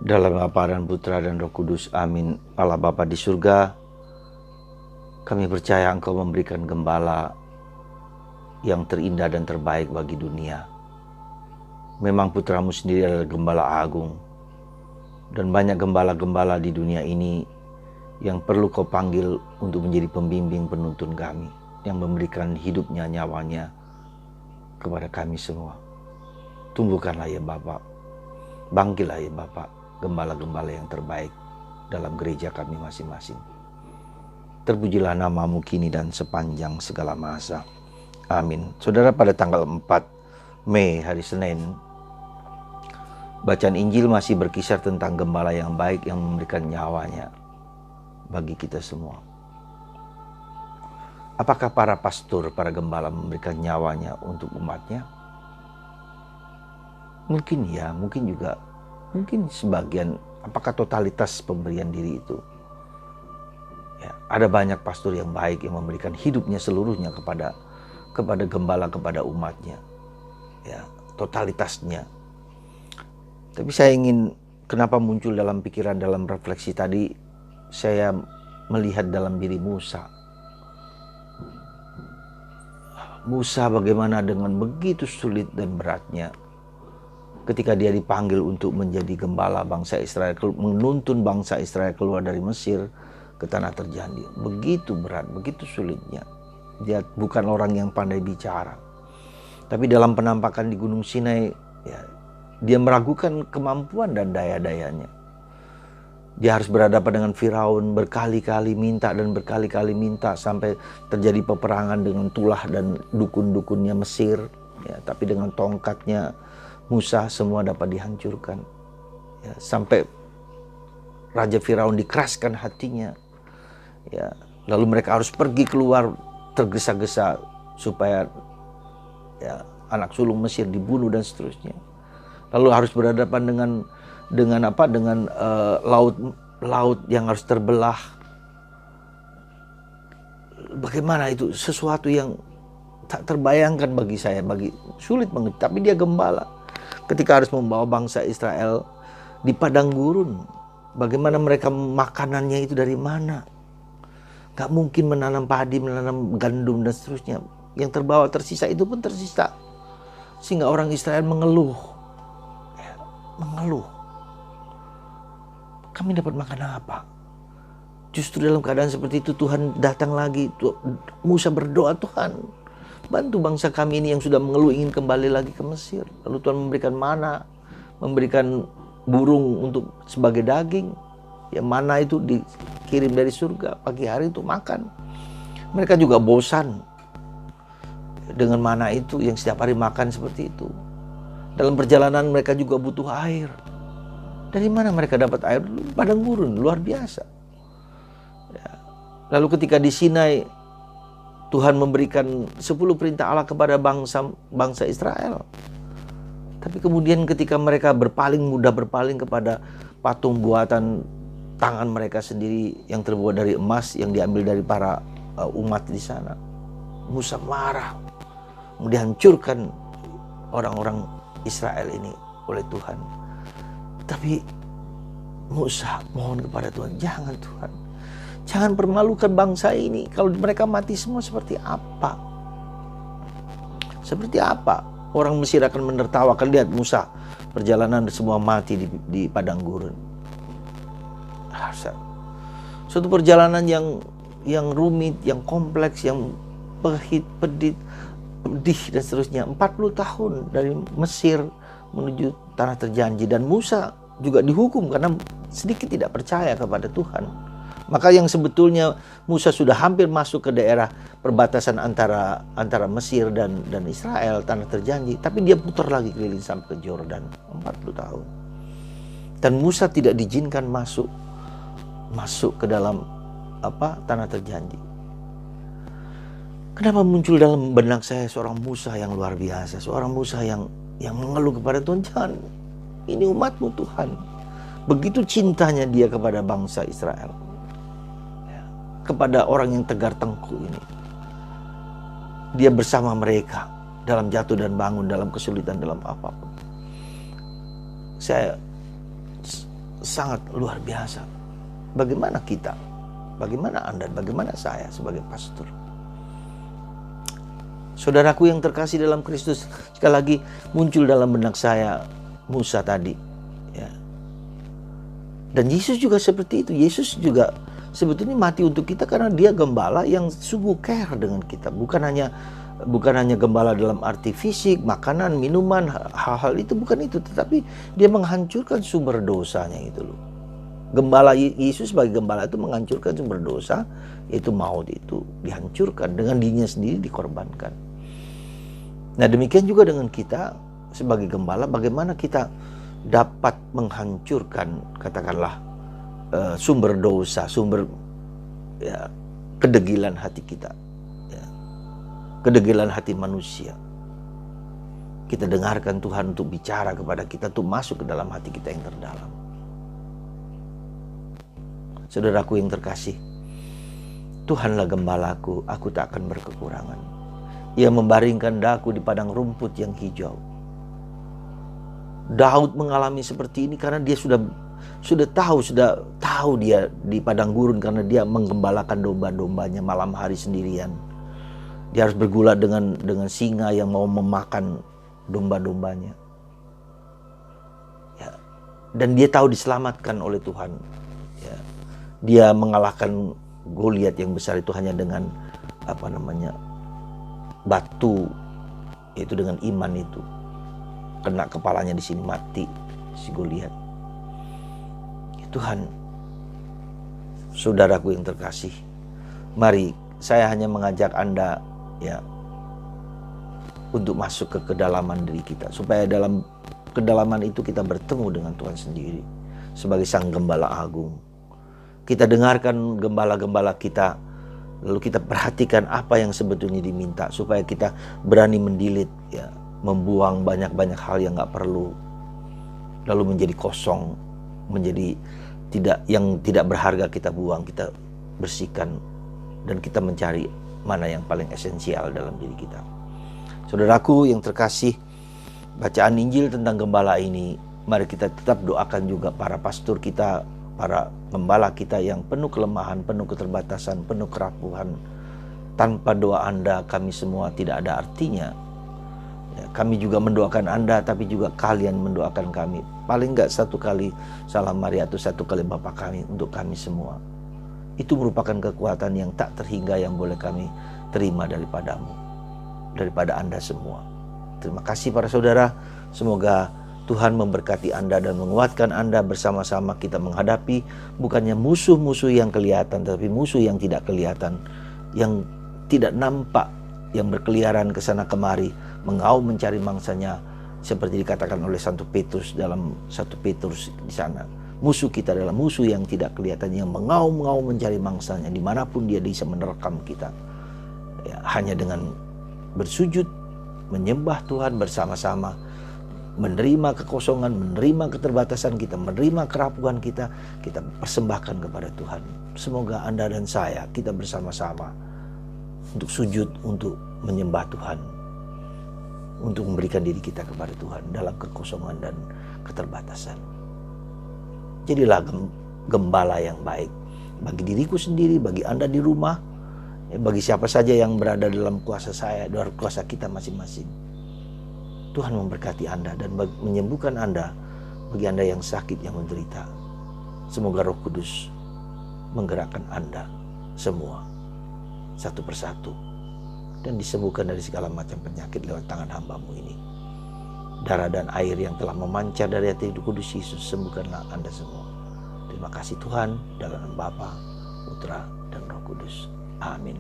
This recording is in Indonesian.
Dalam Bapa dan Putra dan Roh Kudus, amin. Allah Bapa di surga, kami percaya Engkau memberikan gembala yang terindah dan terbaik bagi dunia. Memang Putramu sendiri adalah gembala agung, dan banyak gembala-gembala di dunia ini yang perlu Kau panggil untuk menjadi pembimbing penuntun kami, yang memberikan hidupnya, nyawanya kepada kami semua. Tumbuhkanlah ya Bapa, bangkitlah ya Bapa, gembala-gembala yang terbaik dalam gereja kami masing-masing. Terpujilah nama-Mu kini dan sepanjang segala masa. Amin. Saudara, pada tanggal 4 Mei hari Senin, bacaan Injil masih berkisar tentang gembala yang baik yang memberikan nyawanya bagi kita semua. Apakah para pastor, para gembala memberikan nyawanya untuk umatnya? Mungkin ya, mungkin juga, mungkin sebagian. Apakah totalitas pemberian diri itu? Ya, ada banyak pastor yang baik yang memberikan hidupnya seluruhnya kepada gembala, kepada umatnya. Ya, totalitasnya. Tapi saya ingin, kenapa muncul dalam pikiran, dalam refleksi tadi, saya melihat dalam diri Musa. Musa bagaimana dengan begitu sulit dan beratnya ketika dia dipanggil untuk menjadi gembala bangsa Israel, menuntun bangsa Israel keluar dari Mesir ke tanah terjanji. Begitu berat, begitu sulitnya. Dia bukan orang yang pandai bicara. Tapi dalam penampakan di Gunung Sinai, ya, dia meragukan kemampuan dan daya-dayanya. Dia harus berhadapan dengan Firaun, berkali-kali minta dan berkali-kali minta sampai terjadi peperangan dengan Tulah dan dukun-dukunnya Mesir. Ya, tapi dengan tongkatnya Musa semua dapat dihancurkan. Ya, sampai Raja Firaun dikeraskan hatinya. Ya, lalu mereka harus pergi keluar tergesa-gesa supaya ya, anak sulung Mesir dibunuh dan seterusnya. Lalu harus berhadapan dengan laut yang harus terbelah. Bagaimana itu? Sesuatu yang tak terbayangkan bagi saya, sulit banget. Tapi dia gembala. Ketika harus membawa bangsa Israel di padang gurun, bagaimana mereka makanannya itu dari mana? Gak mungkin menanam padi, menanam gandum dan seterusnya. Yang terbawa tersisa itu pun tersisa. Sehingga orang Israel mengeluh. Ya, mengeluh. Kami dapat makan apa? Justru dalam keadaan seperti itu Tuhan datang lagi. Musa berdoa, Tuhan, bantu bangsa kami ini yang sudah mengeluh ingin kembali lagi ke Mesir. Lalu Tuhan memberikan mana, memberikan burung untuk sebagai daging. Ya, mana itu dikirim dari surga pagi hari untuk makan. Mereka juga bosan dengan mana itu yang setiap hari makan seperti itu. Dalam perjalanan mereka juga butuh air. Dari mana mereka dapat air? Padang gurun, luar biasa. Ya. Lalu ketika di Sinai, Tuhan memberikan 10 perintah Allah kepada bangsa Israel. Tapi kemudian ketika mereka mudah berpaling kepada patung buatan tangan mereka sendiri yang terbuat dari emas yang diambil dari para umat di sana. Musa marah. Kemudian hancurkan orang-orang Israel ini oleh Tuhan. Tapi Musa mohon kepada Tuhan, jangan Tuhan. Jangan permalukan bangsa ini. Kalau mereka mati semua seperti apa? Seperti apa? Orang Mesir akan menertawakan, lihat Musa perjalanan semua mati di padang gurun. Suatu perjalanan yang rumit, yang kompleks, yang pedih dan seterusnya. 40 tahun dari Mesir menuju tanah terjanji. Dan Musa juga dihukum karena sedikit tidak percaya kepada Tuhan. Maka yang sebetulnya Musa sudah hampir masuk ke daerah perbatasan antara Mesir dan Israel, tanah terjanji. Tapi dia putar lagi keliling sampai ke Yordan 40 tahun. Dan Musa tidak diizinkan masuk ke dalam tanah terjanji. Kenapa muncul dalam benak saya seorang Musa yang luar biasa, seorang Musa yang mengeluh kepada Tuhan, jangan, ini umatmu Tuhan. Begitu cintanya dia kepada bangsa Israel, kepada orang yang tegar tengkuk ini. Dia bersama mereka dalam jatuh dan bangun, dalam kesulitan, dalam apapun. Saya sangat luar biasa. Bagaimana kita, bagaimana Anda, bagaimana saya sebagai pastor? Saudaraku yang terkasih dalam Kristus, sekali lagi muncul dalam benak saya Musa tadi, ya. Dan Yesus juga seperti itu. Yesus juga sebetulnya mati untuk kita karena dia gembala yang sungguh care dengan kita. Bukan hanya gembala dalam arti fisik, makanan, minuman, hal-hal itu, bukan itu, tetapi dia menghancurkan sumber dosanya itu loh. Gembala Yesus sebagai gembala itu menghancurkan sumber dosa, yaitu maut, itu dihancurkan dengan dirinya sendiri dikorbankan. Nah, demikian juga dengan kita sebagai gembala, bagaimana kita dapat menghancurkan katakanlah sumber dosa, sumber kedegilan hati kita, ya, kedegilan hati manusia. Kita dengarkan Tuhan untuk bicara kepada kita, untuk masuk ke dalam hati kita yang terdalam. Saudaraku yang terkasih, Tuhanlah gembalaku, aku tak akan berkekurangan. Ia membaringkan daku di padang rumput yang hijau. Daud mengalami seperti ini karena dia sudah tahu dia di padang gurun, karena dia menggembalakan domba-dombanya malam hari sendirian. Dia harus bergulat dengan singa yang mau memakan domba-dombanya. Ya. Dan dia tahu diselamatkan oleh Tuhan. Ya. Dia mengalahkan Goliat yang besar itu hanya dengan batu, yaitu dengan iman itu. Kena kepalanya di sini, mati si Goliat. Ya Tuhan, saudaraku yang terkasih, mari saya hanya mengajak Anda ya untuk masuk ke kedalaman diri kita, supaya dalam kedalaman itu kita bertemu dengan Tuhan sendiri sebagai Sang Gembala Agung. Kita dengarkan gembala-gembala kita, lalu kita perhatikan apa yang sebetulnya diminta, supaya kita berani mendilit, ya, membuang banyak-banyak hal yang gak perlu, lalu menjadi kosong, menjadi tidak berharga kita buang, kita bersihkan, dan kita mencari mana yang paling esensial dalam diri kita. Saudaraku yang terkasih, bacaan Injil tentang gembala ini, mari kita tetap doakan juga para pastor kita, para gembala kita yang penuh kelemahan, penuh keterbatasan, penuh kerapuhan. Tanpa doa Anda, kami semua tidak ada artinya. Ya, kami juga mendoakan Anda, tapi juga kalian mendoakan kami. Paling enggak satu kali Salam Maria atau satu kali Bapa kami untuk kami semua. Itu merupakan kekuatan yang tak terhingga yang boleh kami terima daripadamu, daripada Anda semua. Terima kasih para saudara. Semoga Tuhan memberkati Anda dan menguatkan Anda. Bersama-sama kita menghadapi bukannya musuh-musuh yang kelihatan, tapi musuh yang tidak kelihatan, yang tidak nampak, yang berkeliaran ke sana kemari, mengaum mencari mangsanya, seperti dikatakan oleh Santo Petrus dalam 1 Petrus di sana. Musuh kita adalah musuh yang tidak kelihatan, yang mengaum-ngaum mencari mangsanya, dimanapun dia bisa menerkam kita. Ya, hanya dengan bersujud, menyembah Tuhan bersama-sama, menerima kekosongan, menerima keterbatasan kita, menerima kerapuhan kita, kita persembahkan kepada Tuhan. Semoga Anda dan saya, kita bersama-sama untuk sujud, untuk menyembah Tuhan, untuk memberikan diri kita kepada Tuhan dalam kekosongan dan keterbatasan. Jadilah gembala yang baik bagi diriku sendiri, bagi Anda di rumah, bagi siapa saja yang berada dalam kuasa saya, dalam kuasa kita masing-masing. Tuhan memberkati Anda dan menyembuhkan Anda, bagi Anda yang sakit, yang menderita. Semoga Roh Kudus menggerakkan Anda semua satu persatu dan disembuhkan dari segala macam penyakit lewat tangan hamba-Mu ini. Darah dan air yang telah memancar dari hati Kudus Yesus, sembuhkanlah Anda semua. Terima kasih Tuhan, dalam nama Bapa, Putra, dan Roh Kudus. Amin.